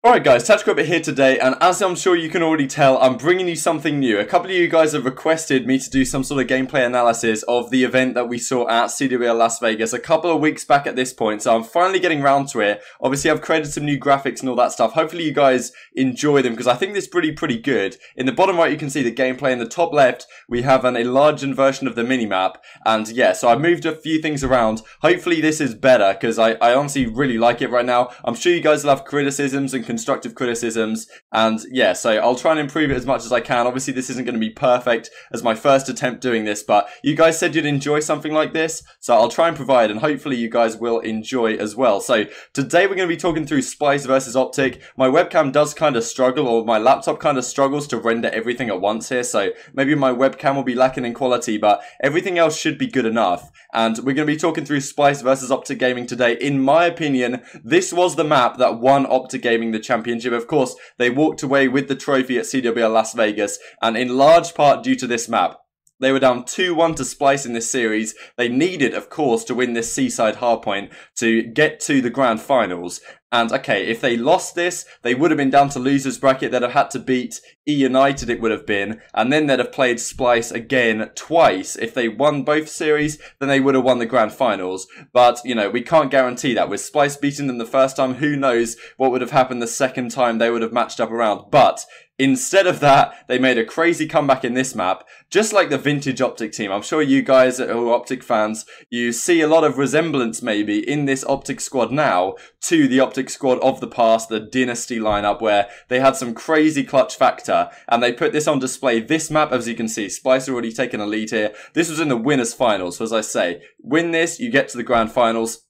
Alright guys, Tactical here today, and as I'm sure you can already tell, I'm bringing you something new. A couple of you guys have requested me to do some sort of gameplay analysis of the event that we saw at CWL Las Vegas a couple of weeks back at this point, so I'm finally getting around to it. Obviously I've created some new graphics and all that stuff. Hopefully you guys enjoy them, because I think this is pretty good. In the bottom right you can see the gameplay, in the top left we have an enlarged version of the minimap, and yeah, so I moved a few things around. Hopefully this is better, because I honestly really like it right now. I'm sure you guys will have criticisms and constructive criticisms, and yeah, so I'll try and improve it as much as I can. Obviously this isn't going to be perfect as my first attempt doing this, but you guys said you'd enjoy something like this, so I'll try and provide, and hopefully you guys will enjoy as well. So today we're going to be talking through Splyce versus OpTic. My webcam does kind of struggle, or my laptop kind of struggles to render everything at once here, so maybe my webcam will be lacking in quality, but everything else should be good enough. And we're going to be talking through Splyce versus OpTic Gaming today. In my opinion, this was the map that won OpTic Gaming the championship. Of course, they walked away with the trophy at CWL Las Vegas, and in large part due to this map. They were down 2-1 to Splyce in this series. They needed, of course, to win this seaside hardpoint to get to the grand finals. And okay, if they lost this, they would have been down to losers bracket. They'd have had to beat E United, it would have been, and then they'd have played Splyce again twice. If they won both series, then they would have won the grand finals. But, you know, we can't guarantee that. With Splyce beating them the first time, who knows what would have happened the second time they would have matched up around. But instead of that, they made a crazy comeback in this map, just like the vintage OpTic team. I'm sure you guys who are OpTic fans, you see a lot of resemblance maybe in this OpTic squad now to the OpTic squad of the past, the Dynasty lineup, where they had some crazy clutch factor, and they put this on display. This map, as you can see, Splyce already taken a lead here. This was in the winners finals, so as I say, win this, you get to the grand finals.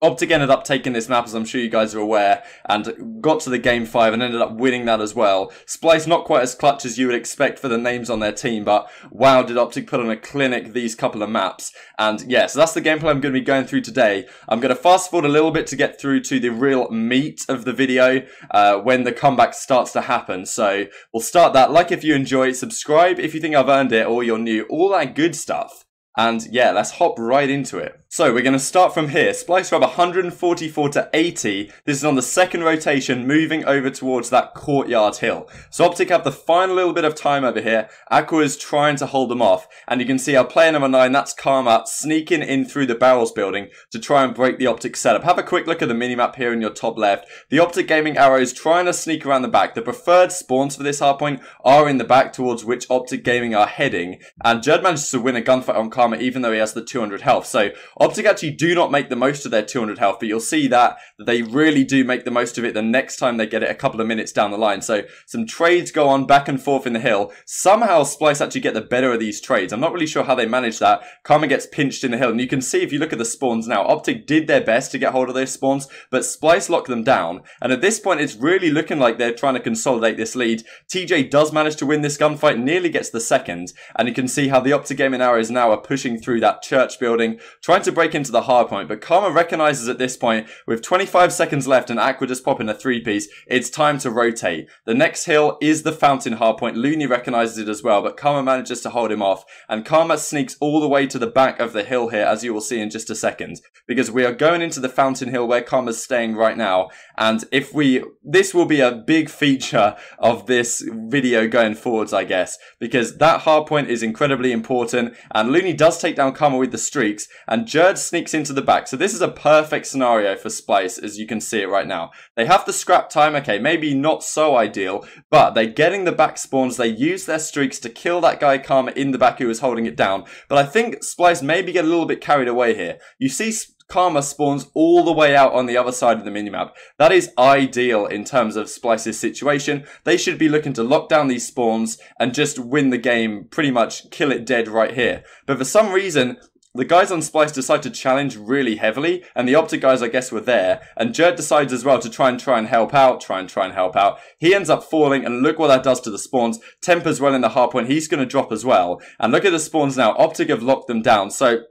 OpTic ended up taking this map, as I'm sure you guys are aware, and got to the game 5 and ended up winning that as well. Splyce not quite as clutch as you would expect for the names on their team, but wow, did OpTic put on a clinic these couple of maps. And yeah, so that's the gameplay I'm going to be going through today. I'm going to fast forward a little bit to get through to the real meat of the video when the comeback starts to happen. So we'll start that. Like if you enjoy, subscribe if you think I've earned it or you're new, all that good stuff. And yeah, let's hop right into it. So we're going to start from here. Splyce are up 144 to 80. This is on the second rotation, moving over towards that courtyard hill. So OpTic have the final little bit of time over here. Aqua is trying to hold them off. And you can see our player number 9, that's Karma, sneaking in through the barrels building to try and break the OpTic setup. Have a quick look at the minimap here in your top left. The OpTic Gaming arrows trying to sneak around the back. The preferred spawns for this hardpoint are in the back towards which OpTic Gaming are heading. And Jerd manages to win a gunfight on Karma even though he has the 200 health. So OpTic actually do not make the most of their 200 health, but you'll see that they really do make the most of it the next time they get it a couple of minutes down the line. So some trades go on back and forth in the hill. Somehow Splyce actually get the better of these trades. I'm not really sure how they manage that. Karma gets pinched in the hill, and you can see if you look at the spawns now, OpTic did their best to get hold of those spawns, but Splyce locked them down. And at this point, it's really looking like they're trying to consolidate this lead. TJ does manage to win this gunfight, nearly gets the second, and you can see how the OpTic Gaming arrows now are pushing through that church building, trying to break into the hard point, but Karma recognizes at this point, with 25 seconds left and Aqua just popping a 3-piece, it's time to rotate. The next hill is the fountain hard point. Looney recognizes it as well, but Karma manages to hold him off, and Karma sneaks all the way to the back of the hill here, as you will see in just a second, because we are going into the fountain hill where Karma's staying right now, and this will be a big feature of this video going forwards, I guess, because that hard point is incredibly important, and Looney does take down Karma with the streaks, and Jerd sneaks into the back. So this is a perfect scenario for Splyce, as you can see it right now. They have the scrap time, okay, maybe not so ideal, but they're getting the back spawns. They use their streaks to kill that guy Karma in the back who was holding it down. But I think Splyce maybe get a little bit carried away here. You see Karma spawns all the way out on the other side of the minimap. That is ideal in terms of Splyce's situation. They should be looking to lock down these spawns and just win the game, pretty much kill it dead right here. But for some reason, the guys on Splyce decide to challenge really heavily, and the OpTic guys, I guess, were there. And Jerd decides as well to try and help out. He ends up falling, and look what that does to the spawns. Temper's well in the hardpoint. He's going to drop as well. And look at the spawns now. OpTic have locked them down. So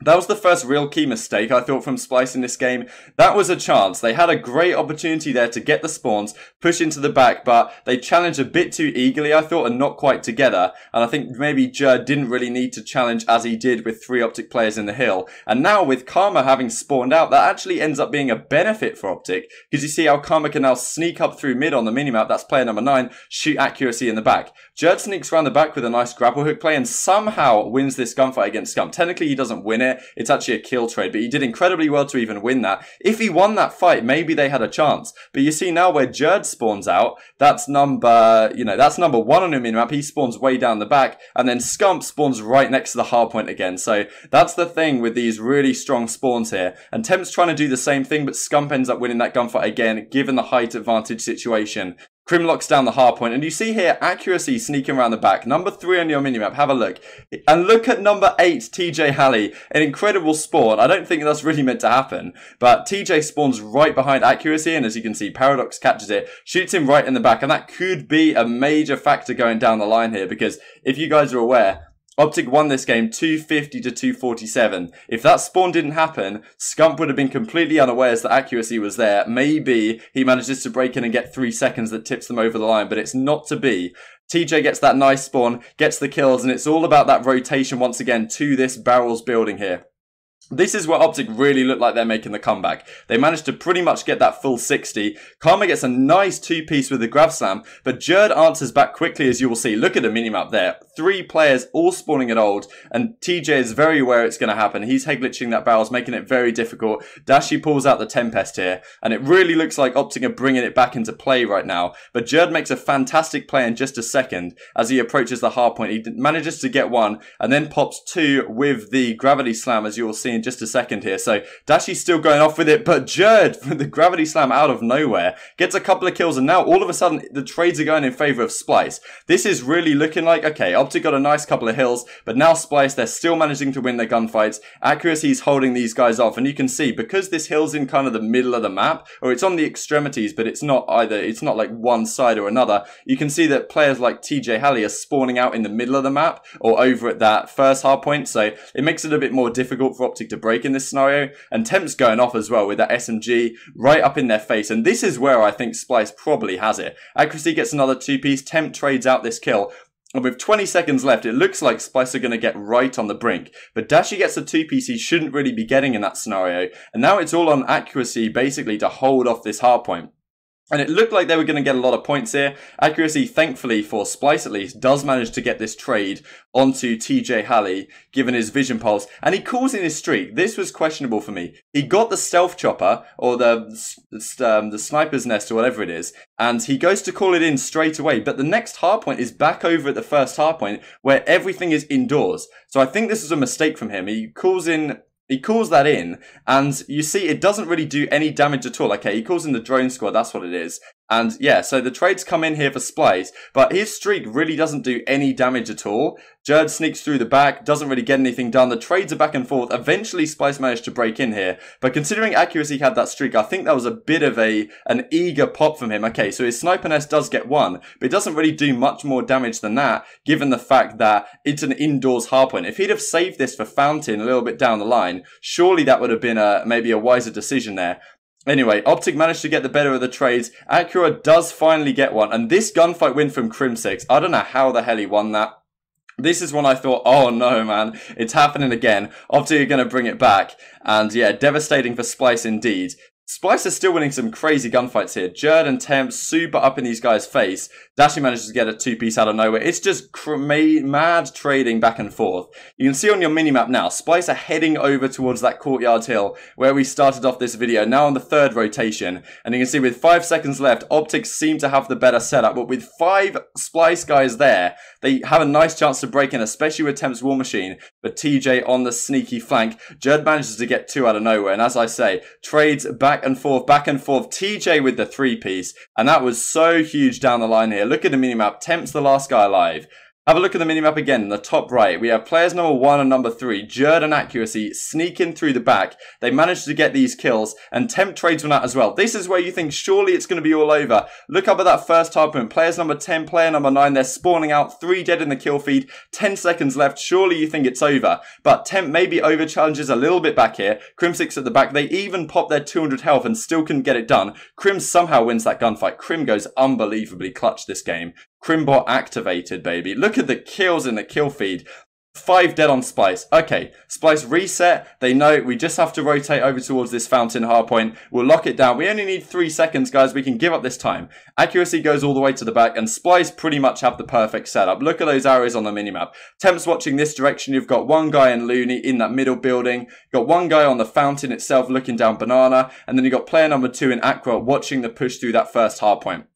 That was the first real key mistake, I thought, from Splyce in this game. That was a chance. They had a great opportunity there to get the spawns, push into the back, but they challenged a bit too eagerly, I thought, and not quite together. And I think maybe Jerd didn't really need to challenge as he did with 3 OpTic players in the hill. And now with Karma having spawned out, that actually ends up being a benefit for OpTic, because you see how Karma can now sneak up through mid on the minimap, that's player number 9, shoot accuracy in the back. Jerd sneaks around the back with a nice grapple hook play and somehow wins this gunfight against Scump. Technically, he doesn't win it. It's actually a kill trade, but he did incredibly well to even win that. If he won that fight, maybe they had a chance. But you see now where Jerd spawns out, that's number 1 on the minimap. He spawns way down the back, and then Scump spawns right next to the hardpoint again. So that's the thing with these really strong spawns here. And Temp's trying to do the same thing, but Scump ends up winning that gunfight again, given the height advantage situation. Crim locks down the hardpoint, and you see here accuracy sneaking around the back. Number 3 on your minimap, have a look. And look at number 8, TJ Halley. An incredible spawn. I don't think that's really meant to happen, but TJ spawns right behind accuracy, and as you can see, Paradox catches it, shoots him right in the back, and that could be a major factor going down the line here, because if you guys are aware, OpTic won this game 250 to 247. If that spawn didn't happen, Scump would have been completely unawares that accuracy was there. Maybe he manages to break in and get 3 seconds that tips them over the line, but it's not to be. TJ gets that nice spawn, gets the kills, and it's all about that rotation once again to this barrels building here. This is where OpTic really look like they're making the comeback. They managed to pretty much get that full 60. Karma gets a nice 2-piece with the grab slam, but Jerd answers back quickly, as you will see. Look at the minimap there. 3 players all spawning at old, and TJ is very aware it's going to happen. He's head glitching that barrels, making it very difficult. Dashi pulls out the Tempest here, and it really looks like OpTic are bringing it back into play right now. But Jerd makes a fantastic play in just a second as he approaches the hardpoint. He manages to get 1, and then pops 2 with the gravity slam, as you will see in just a second here. So Dashi's still going off with it, but Jerd with the gravity slam out of nowhere gets a couple of kills, and now all of a sudden the trades are going in favor of Splyce. This is really looking like, okay, OpTic got a nice couple of hills, but now Splyce, they're still managing to win their gunfights. Accuracy is holding these guys off, and you can see because this hill's in kind of the middle of the map, or it's on the extremities, but it's not either, it's not like one side or another. You can see that players like TJ Halley are spawning out in the middle of the map or over at that first hardpoint, so it makes it a bit more difficult for OpTic to break in this scenario. And Temp's going off as well with that SMG right up in their face, and this is where I think Splyce probably has it. Accuracy gets another 2-piece, Temp trades out this kill, and with 20 seconds left, it looks like Splyce are going to get right on the brink. But Dashi gets a 2-piece he shouldn't really be getting in that scenario, and now it's all on accuracy basically to hold off this hardpoint. And it looked like they were going to get a lot of points here. Accuracy, thankfully for Splyce at least, does manage to get this trade onto TJ Halley, given his vision pulse. And he calls in his streak. This was questionable for me. He got the stealth chopper, or the sniper's nest, or whatever it is, and he goes to call it in straight away. But the next hardpoint is back over at the first hardpoint, where everything is indoors. So I think this is a mistake from him. He calls that in, and you see it doesn't really do any damage at all. Okay, he calls in the drone squad, that's what it is. And yeah, so the trades come in here for Splyce, but his streak really doesn't do any damage at all. Jerd sneaks through the back, doesn't really get anything done. The trades are back and forth. Eventually, Splyce managed to break in here. But considering accuracy had that streak, I think that was a bit of an eager pop from him. Okay, so his sniper nest does get 1, but it doesn't really do much more damage than that, given the fact that it's an indoors hardpoint. If he'd have saved this for Fountain a little bit down the line, surely that would have been maybe a wiser decision there. Anyway, OpTic managed to get the better of the trades. Acura does finally get 1, and this gunfight win from Crim6, I don't know how the hell he won that. This is when I thought, oh no man, it's happening again. OpTic are going to bring it back, and yeah, devastating for Splyce indeed. Splyce is still winning some crazy gunfights here. Jerd and Temp super up in these guys' face. Dashi manages to get a 2-piece out of nowhere. It's just mad trading back and forth. You can see on your minimap now, Splyce are heading over towards that courtyard hill where we started off this video, now on the 3rd rotation. And you can see with 5 seconds left, OpTic seem to have the better setup, but with 5 Splyce guys there, they have a nice chance to break in, especially with Temp's War Machine. But TJ on the sneaky flank. Jerd manages to get 2 out of nowhere, and as I say, trades back and forth, TJ with the 3-piece, and that was so huge down the line here. Look at the minimap, Temp's the last guy alive. Have a look at the minimap again in the top right. We have players number 1 and number 3, Jerd and Accuracy, sneaking through the back. They managed to get these kills, and Temp trades one out as well. This is where you think surely it's going to be all over. Look up at that first hardpoint. Players number 10, player number 9, they're spawning out, 3 dead in the kill feed, 10 seconds left. Surely you think it's over. But Temp maybe over challenges a little bit back here. Crim6 at the back. They even pop their 200 health and still couldn't get it done. Crim somehow wins that gunfight. Crim goes unbelievably clutch this game. Crimbot activated, baby. Look at the kills in the kill feed. 5 dead on Splyce. Okay, Splyce reset. They know we just have to rotate over towards this fountain hardpoint. We'll lock it down. We only need 3 seconds, guys. We can give up this time. Accuracy goes all the way to the back, and Splyce pretty much have the perfect setup. Look at those arrows on the minimap. Temp's watching this direction. You've got one guy in Looney in that middle building. You've got one guy on the fountain itself looking down Banana, and then you've got player number 2 in Aqua watching the push through that first hardpoint.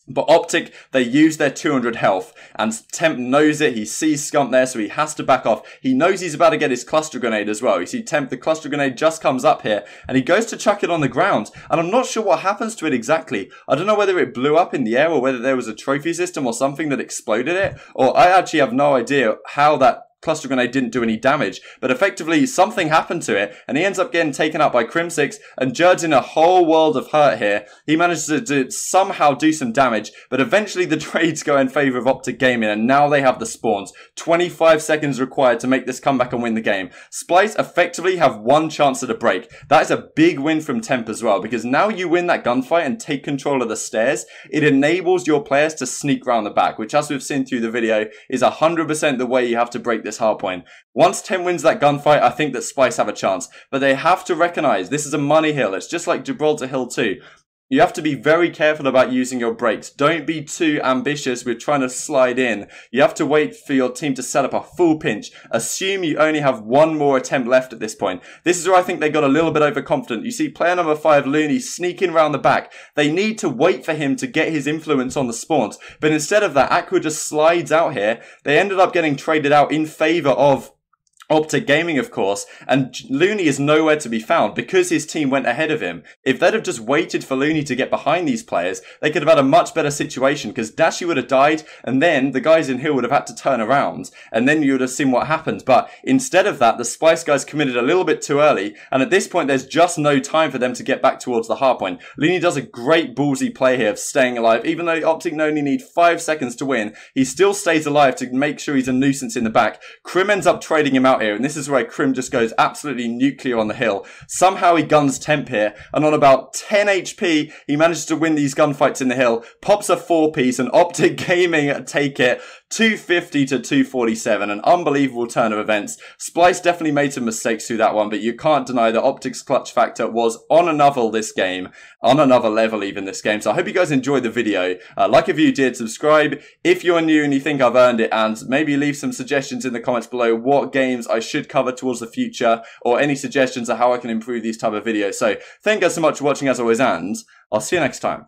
But OpTic, they use their 200 health, and Temp knows it. He sees Scump there, so he has to back off. He knows he's about to get his cluster grenade as well. You see Temp, the cluster grenade just comes up here, and he goes to chuck it on the ground. And I'm not sure what happens to it exactly. I don't know whether it blew up in the air or whether there was a trophy system or something that exploded it. Or I actually have no idea how that cluster grenade didn't do any damage, but effectively something happened to it, and he ends up getting taken out by Crim6, and Jerd's in a whole world of hurt here. He manages to somehow do some damage, but eventually the trades go in favour of OpTic Gaming, and now they have the spawns. 25 seconds required to make this comeback and win the game. Splyce effectively have 1 chance at a break. That is a big win from Temp as well, because now you win that gunfight and take control of the stairs. It enables your players to sneak round the back, which, as we've seen through the video, is 100% the way you have to break this hardpoint. Once Temp wins that gunfight, I think that Splyce have a chance, but they have to recognize this is a money hill. It's just like Gibraltar Hill 2. You have to be very careful about using your breaks. Don't be too ambitious with trying to slide in. You have to wait for your team to set up a full pinch. Assume you only have 1 more attempt left at this point. This is where I think they got a little bit overconfident. You see player number 5, Looney, sneaking around the back. They need to wait for him to get his influence on the spawns. But instead of that, Aqua just slides out here. They ended up getting traded out in favor of OpTic Gaming, of course, and Looney is nowhere to be found because his team went ahead of him. If they'd have just waited for Looney to get behind these players, they could have had a much better situation because Dashi would have died, and then the guys in Hill would have had to turn around, and then you would have seen what happened. But instead of that, the Splyce guys committed a little bit too early, and at this point, there's just no time for them to get back towards the hardpoint. Looney does a great ballsy play here of staying alive. Even though OpTic only need 5 seconds to win, he still stays alive to make sure he's a nuisance in the back. Crim ends up trading him out here, and this is where Crim just goes absolutely nuclear on the hill. Somehow he guns Temp here, and on about 10 HP, he manages to win these gunfights in the hill, pops a 4-piece, and OpTic Gaming take it 250 to 247. An unbelievable turn of events. Splyce definitely made some mistakes through that one, but you can't deny that OpTic's clutch factor was on another level even this game. So I hope you guys enjoyed the video. Like if you did, subscribe if you're new and you think I've earned it, and maybe leave some suggestions in the comments below what games I should cover towards the future, or any suggestions of how I can improve these type of videos. So thank you guys so much for watching as always, and I'll see you next time.